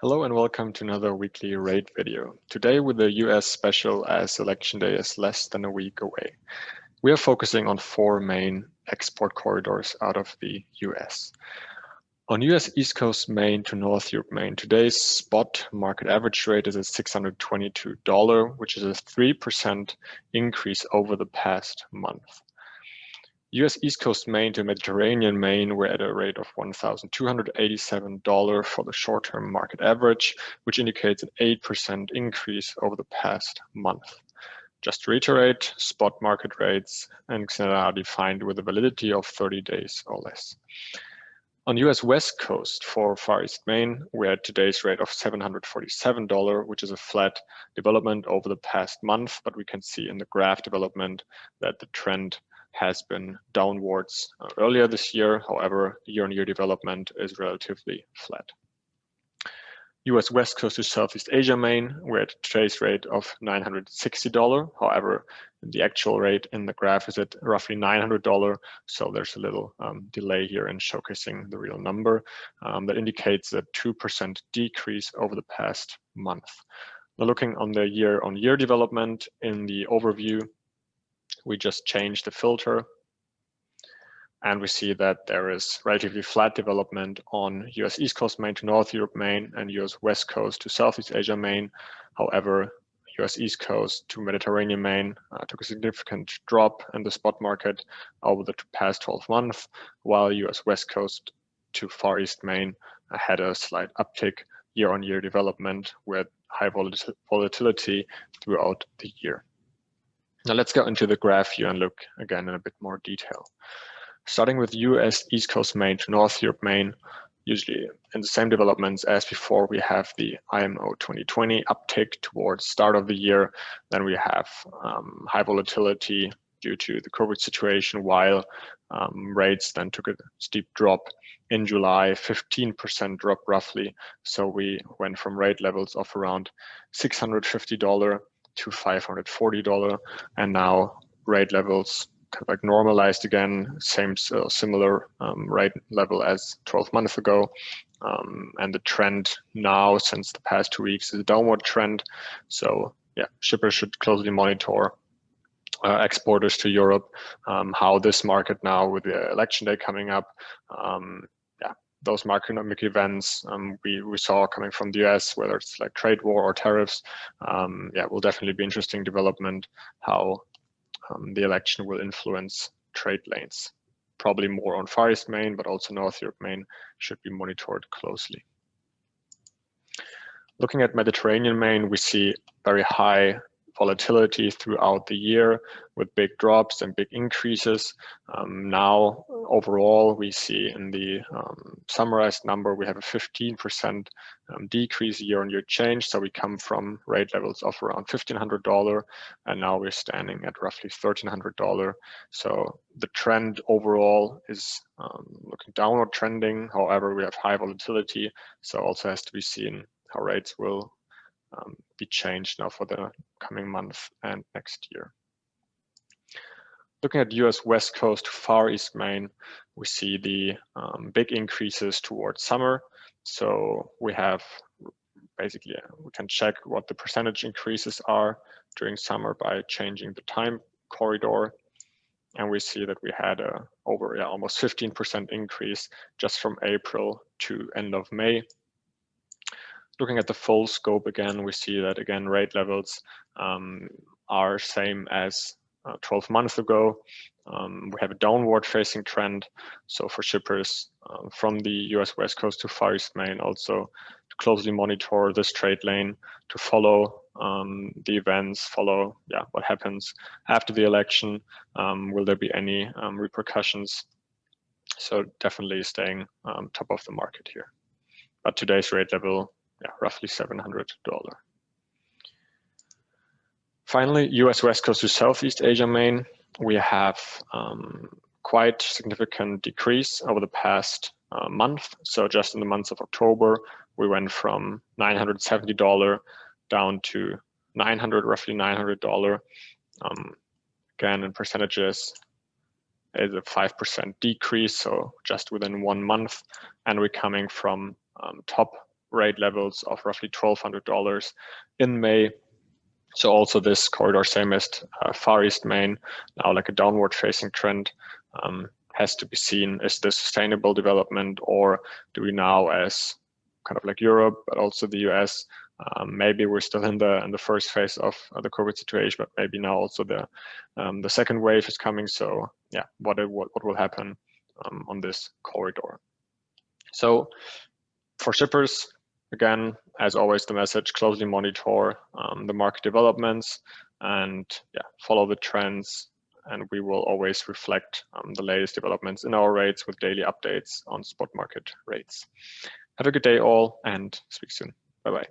Hello and welcome to another weekly rate video. Today with the US special as election day is less than a week away. We are focusing on four main export corridors out of the US. On US East Coast Maine to North Europe Maine, today's spot market average rate is at $622, which is a 3% increase over the past month. US East Coast Maine to Mediterranean Maine, we're at a rate of $1,287 for the short-term market average, which indicates an 8% increase over the past month. Just to reiterate, spot market rates and XNETA are defined with a validity of 30 days or less. On US West Coast for Far East Maine, we're at today's rate of $747, which is a flat development over the past month, but we can see in the graph development that the trend has been downwards earlier this year. However, year-on-year development is relatively flat. US West Coast to Southeast Asia Maine, we're at today's rate of $960. However, the actual rate in the graph is at roughly $900, so there's a little delay here in showcasing the real number. That indicates a 2% decrease over the past month. Now looking on the year-on-year development in the overview, we just changed the filter and we see that there is relatively flat development on US East Coast Maine to North Europe Maine and US West Coast to Southeast Asia Maine. However, US East Coast to Mediterranean Maine took a significant drop in the spot market over the past 12 months, while US West Coast to Far East Maine had a slight uptick year-on-year development with high volatility throughout the year. Now let's go into the graph here and look again in a bit more detail. Starting with US East Coast Maine to North Europe Maine, usually in the same developments as before, we have the IMO 2020 uptick towards start of the year. Then we have high volatility due to the COVID situation, while rates then took a steep drop in July, 15% drop roughly. So we went from rate levels of around $650 to $540, and now rate levels kind of like normalized again, similar rate level as 12 months ago. And the trend now since the past 2 weeks is a downward trend. So yeah, shippers should closely monitor exporters to Europe, how this market now with the election day coming up, those macroeconomic events we saw coming from the US, whether it's like trade war or tariffs, will definitely be interesting development how the election will influence trade lanes. Probably more on Far East Maine, but also North Europe Maine should be monitored closely. Looking at Mediterranean Maine, we see very high volatility throughout the year with big drops and big increases. Now, overall, we see in the summarized number, we have a 15% decrease year-on-year change. So we come from rate levels of around $1,500, and now we're standing at roughly $1,300. So the trend overall is looking downward trending. However, we have high volatility, so also has to be seen how rates will be changed now for the coming month and next year. Looking at US West Coast to Far East Maine, we see the big increases towards summer. So we have basically, we can check what the percentage increases are during summer by changing the time corridor. And we see that we had over almost 15% increase just from April to end of May. Looking at the full scope again, we see that again rate levels are same as 12 months ago. We have a downward facing trend. So for shippers from the US West Coast to Far East Maine, also to closely monitor this trade lane, to follow the events, follow what happens after the election. Will there be any repercussions? So definitely staying top of the market here. But today's rate level, roughly $700. Finally, US West Coast to Southeast Asia Maine, we have quite significant decrease over the past month. So just in the month of October, we went from $970 down to roughly $900. Again, in percentages, is a 5% decrease, so just within 1 month, and we're coming from top rate levels of roughly $1,200 in May. So also this corridor, same as Far East Main, now like a downward facing trend, has to be seen. Is this sustainable development, or do we now, as kind of like Europe, but also the US, maybe we're still in the first phase of the COVID situation, but maybe now also the second wave is coming. So yeah, what will happen on this corridor? So for shippers, again, as always, the message: closely monitor the market developments and follow the trends. And we will always reflect the latest developments in our rates with daily updates on spot market rates. Have a good day all, and speak soon. Bye-bye.